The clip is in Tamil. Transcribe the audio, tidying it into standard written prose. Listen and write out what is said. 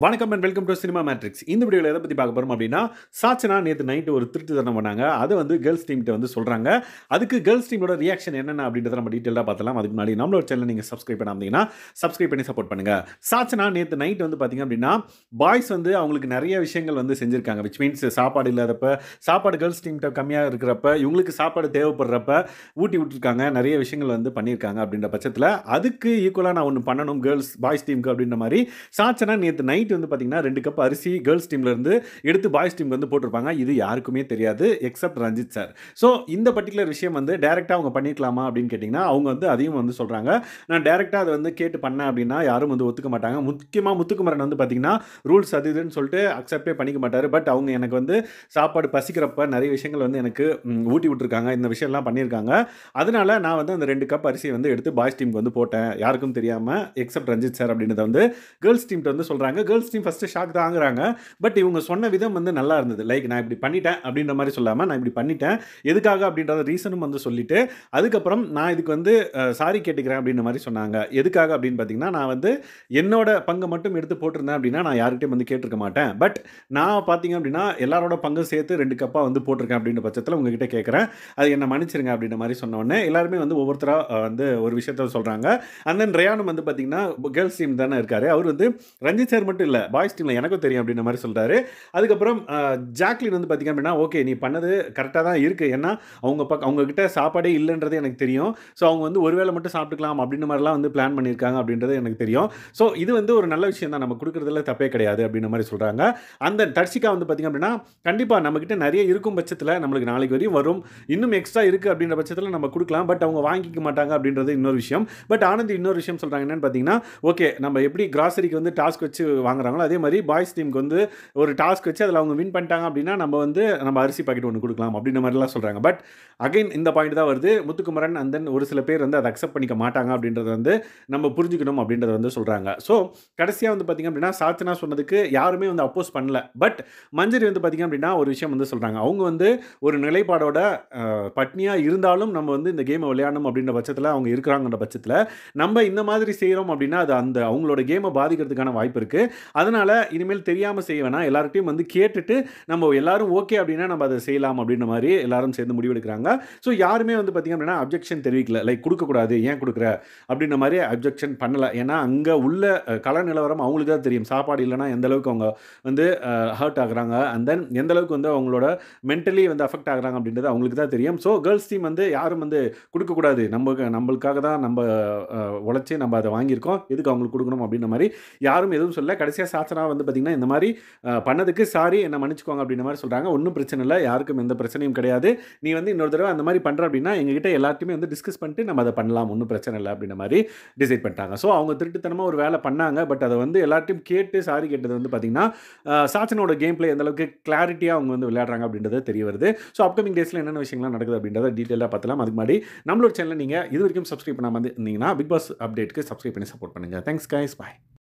வணக்கம் and welcome to cinema matrix. இந்த வீடியோவில் எதை பற்றி பார்க்க போகிறோம் அப்படின்னா, சாச்சனா நேற்று நைட்டு ஒரு திருட்டுத்தனம் பண்ணாங்க. அதை வந்து கேர்ள்ஸ் டீம்கிட்ட வந்து சொல்கிறாங்க. அதுக்கு கேர்ள்ஸ் டீமோட ரியாக்ஷன் என்னென்ன அப்படின்றத நம்ம டீட்டெயிலாக பார்த்தலாம். அதுக்கு முன்னாடி நம்மளோட சேனல் நீங்கள் சப்ஸ்கிரைப் பண்ணாமீங்கன்னா சப்ஸ்கிரைப் பண்ணி சப்போர்ட் பண்ணுங்கள். சாச்சனா நேற்று நைட் வந்து பார்த்திங்க அப்படின்னா, பாய்ஸ் வந்து அவங்களுக்கு நிறைய விஷயங்கள் வந்து செஞ்சுருக்காங்க. விச் மீன்ஸ் சாப்பாடு இல்லாதப்ப, சாப்பாடு கேர்ள்ஸ் டீம்கிட்ட கம்மியாக இருக்கிறப்ப, இவங்களுக்கு சாப்பாடு தேவைப்படுறப்ப ஊட்டி விட்டுருக்காங்க. நிறைய விஷயங்கள் வந்து பண்ணியிருக்காங்க. அப்படின்ற பட்சத்தில் அதுக்கு ஈக்குவலாக நான் ஒன்று பண்ணணும் பாய்ஸ் டீமுக்கு அப்படின்ற மாதிரி சாச்சனா நேற்று நைட் வந்து பார்த்தீங்கன்னா 2 கப் அரிசி கேர்ள்ஸ் டீம்ல இருந்து எடுத்து பாய்ஸ் டீம் வந்து போட்டிருப்பாங்க. இது யாருக்குமே தெரியாது எக்ஸப்ட் ரஞ்சித் சார். ஸோ இந்த பர்டிகுலர் விஷயம் வந்து டைரக்டா அவங்க பண்ணிக்கலாமா அப்படின்னு கேட்டிங்கன்னா, அவங்க வந்து அதையும் வந்து சொல்றாங்க. நான் டைரக்டா அதை வந்து கேட்டு பண்ணேன் அப்படின்னா யாரும் வந்து ஒத்துக்க மாட்டாங்க. முக்கியமாக முத்துக்குமரன் வந்து பார்த்தீங்கன்னா ரூல்ஸ் அது இதுன்னு சொல்லிட்டு அக்செப்டே பண்ணிக்க மாட்டார். பட் அவங்க எனக்கு வந்து சாப்பாடு பசிக்கிறப்ப நிறைய விஷயங்கள் வந்து எனக்கு ஊட்டி விட்டுருக்காங்க. இந்த விஷயம்லாம் பண்ணியிருக்காங்க. அதனால நான் வந்து அந்த 2 கப் அரிசி வந்து எடுத்து பாய்ஸ் டீமுக்கு வந்து போட்டேன். யாருக்கும் தெரியாமல் எக்ஸப்ட் ரஞ்சித் சார் அப்படின்றத வந்து கேர்ள்ஸ் டீம்கிட்ட வந்து சொல்கிறாங்க. கேர்ள்ஸ் டீம் ஃபஸ்ட்டு ஷாக் தான் ஆகுறாங்க. பட் இவங்க சொன்ன விதம் வந்து நல்லா இருந்தது. லைக் நான் இப்படி பண்ணிட்டேன் அப்படின்ற மாதிரி சொல்லாமல் நான் இப்படி பண்ணிட்டேன் எதுக்காக அப்படின்றத ரீசனும் வந்து சொல்லிட்டு அதுக்கப்புறம் நான் இதுக்கு வந்து சாரி கேட்டுக்கிறேன் அப்படின்ற மாதிரி சொன்னாங்க. எதுக்காக அப்படின்னு பார்த்தீங்கன்னா, நான் வந்து என்னோட பங்கை மட்டும் எடுத்து போட்டிருந்தேன் அப்படின்னா நான் யார்கிட்டையும் வந்து கேட்டிருக்க மாட்டேன். பட் நான் பார்த்தீங்க அப்படின்னா எல்லாரோட பங்கும் சேர்த்து 2 கப்பாக வந்து போட்டிருக்கேன் அப்படின்ற பட்சத்தில் உங்ககிட்ட கேட்குறேன். அது என்ன மன்னிச்சிருங்க அப்படின்ற மாதிரி சொன்ன உடனே எல்லாருமே வந்து ஒவ்வொருத்தராக வந்து ஒரு விஷயத்த சொல்கிறாங்க. அண்ட் தென் ரயானும் வந்து பார்த்தீங்கன்னா கேர்ள்ஸ் டீம் தானே இருக்காரு. அவர் வந்து ரஞ்சித் சார் மட்டும் இல்லை பாய்ஸ் டீமில் எனக்கும் தெரியும் அப்படின்ற மாதிரி சொல்கிறாரு. அதுக்கப்புறம் ஜாக்லின் வந்து பார்த்தீங்க அப்படின்னா ஓகே நீ பண்ணது கரெக்டாக தான் இருக்குது. ஏன்னா அவங்கக்கிட்ட சாப்பாடே இல்லைன்றது எனக்கு தெரியும். ஸோ அவங்க வந்து ஒருவேளை மட்டும் சாப்பிட்டுக்கலாம் அப்படின்ற மாதிரிலாம் வந்து பிளான் பண்ணியிருக்காங்க அப்படின்றது எனக்கு தெரியும். ஸோ இது வந்து ஒரு நல்ல விஷயம் தான், நம்ம கொடுக்குறதுல தப்பே கிடையாது அப்படின்ற மாதிரி சொல்கிறாங்க. அந்த தர்ஷிகா வந்து பார்த்தீங்க அப்படின்னா கண்டிப்பாக நம்மக்கிட்ட நிறைய இருக்கும் பட்சத்தில் நம்மளுக்கு நாளைக்கு வரையும் வரும், இன்னும் எக்ஸ்ட்ரா இருக்குது அப்படின்ற பட்சத்தில் நம்ம கொடுக்கலாம். பட் அவங்க வாங்கிக்க மாட்டாங்க அப்படின்றது இன்னொரு விஷயம். பட் ஆனந்த் இன்னொரு விஷயம் சொல்கிறாங்க என்னன்னு பார்த்தீங்கன்னா, ஓகே நம்ம எப்படி கிராசரிக்கு வந்து டாஸ்க் வச்சு வாங்குறாங்களோ அதே மாதிரி பாய்ஸ் டீமுக்கு வந்து ஒரு டாஸ்க் வச்சு அதில் அவங்க வின் பண்ணிட்டாங்க அப்படின்னா நம்ம அரிசி பாக்கெட் ஒன்று கொடுக்கலாம் அப்படின்ற மாதிரிலாம் சொல்கிறாங்க. பட் அகைன் இந்த பாயிண்ட் தான் வருது, முத்துக்குமரன் அண்ட் தென் ஒரு சில பேர் வந்து அதை அக்செப்ட் பண்ணிக்க மாட்டாங்க அப்படின்றத வந்து நம்ம புரிஞ்சுக்கணும் அப்படின்றத வந்து சொல்கிறாங்க. ஸோ கடைசியாக வந்து பார்த்திங்க அப்படின்னா சாச்சனா சொன்னதுக்கு யாருமே வந்து அப்போஸ் பண்ணல. பட் மஞ்சரி வந்து பார்த்திங்க அப்படின்னா ஒரு விஷயம் வந்து சொல்கிறாங்க. அவங்க வந்து ஒரு நிலைப்பாடோட பட்னியாக இருந்தாலும் நம்ம வந்து இந்த கேமை விளையாடணும் அப்படின்ற பட்சத்தில் அவங்க இருக்கிறாங்கன்ற பட்சத்தில் நம்ம இந்த மாதிரி செய்கிறோம் அப்படின்னா அது அந்த அவங்களோட கேமை பாதிக்கிறதுக்கான வாய்ப்பு இருக்குது. அதனால் இனிமேல் தெரியாமல் செய்ய வேணாம், எல்லார்ட்டையும் வந்து கேட்டுட்டு நம்ம எல்லாரும் ஓகே அப்படின்னா நம்ம அதை செய்யலாம் அப்படின்ற மாதிரி எல்லாரும் சேர்ந்து முடிவெடுக்கிறாங்க. ஸோ யாருமே வந்து பார்த்திங்க அப்படின்னா அப்ஜெக்ஷன் தெரிவிக்கல. லைக் கொடுக்கக்கூடாது ஏன் கொடுக்குற அப்படின்ற மாதிரி அப்ஜெக்ஷன் பண்ணலை. ஏன்னா அங்கே உள்ள கள நிலவரம் அவங்களுக்கு தான் தெரியும். சாப்பாடு இல்லைனா எந்த அளவுக்கு அவங்க வந்து ஹர்ட் ஆகுறாங்க அண்ட் தென் எந்த அளவுக்கு வந்து அவங்களோட மென்டலி வந்து அஃபெக்ட் ஆகுறாங்க அப்படின்றது அவங்களுக்கு தான் தெரியும். ஸோ கேர்ள்ஸ் டீம் வந்து யாரும் வந்து கொடுக்கக்கூடாது, நம்மளுக்காக தான் நம்ம உழைச்சி நம்ம அதை வாங்கியிருக்கோம், எதுக்கு அவங்களுக்கு கொடுக்கணும் அப்படின்ற மாதிரி யாரும் எதுவும் சொல்ல. கடைசியாக சாச்சனா வந்து பார்த்திங்கன்னா இந்த மாதிரி பண்ணதுக்கு சாரி என்ன மன்னிச்சுக்கோங்க அப்படின்ற மாதிரி சொல்கிறாங்க. ஒன்றும் பிரச்சனை இல்லை, யாருக்கும் எந்த பிரச்சனையும் கிடையாது. நீ வந்து இன்னொரு தடவை அந்த மாதிரி பண்ணுற அப்படின்னா எங்ககிட்ட எல்லாத்தையுமே வந்து டிஸ்கஸ் பண்ணிட்டு நம்ம அதை பண்ணலாம், ஒன்றும் பிரச்சனை இல்லை அப்படின்ற மாதிரி டிசைட் பண்ணிட்டாங்க. ஸோ அவங்க திருட்டுத்தனமாக ஒரு வேலை பண்ணாங்க. பட் அதை வந்து எல்லாத்தையும் கேட்டு சாரி கேட்டது வந்து பார்த்திங்கன்னா சாச்சனோட கேம் பிளே எந்த அளவுக்கு கிளாரிட்டியாக அவங்க வந்து விளையாடுறாங்க அப்படின்றது தெரிய வருது. ஸோ அப்கமிங் டேஸில் என்னென்ன விஷயங்கள்லாம் நடக்குது அப்படின்றத டீட்டெயிலாக பார்த்தலாம். அதுக்கு முன்னாடி நம்மளோட சேனலை நீங்கள் இது வரைக்கும் சப்ஸ்கிரைப் பண்ணாமல் இருந்தீங்கன்னா பிக் பாஸ் அப்டேட்டுக்கு சப்ஸ்கிரைப் பண்ணி சப்போர்ட் பண்ணுங்கள். தேங்க்ஸ் கைஸ், பாய்.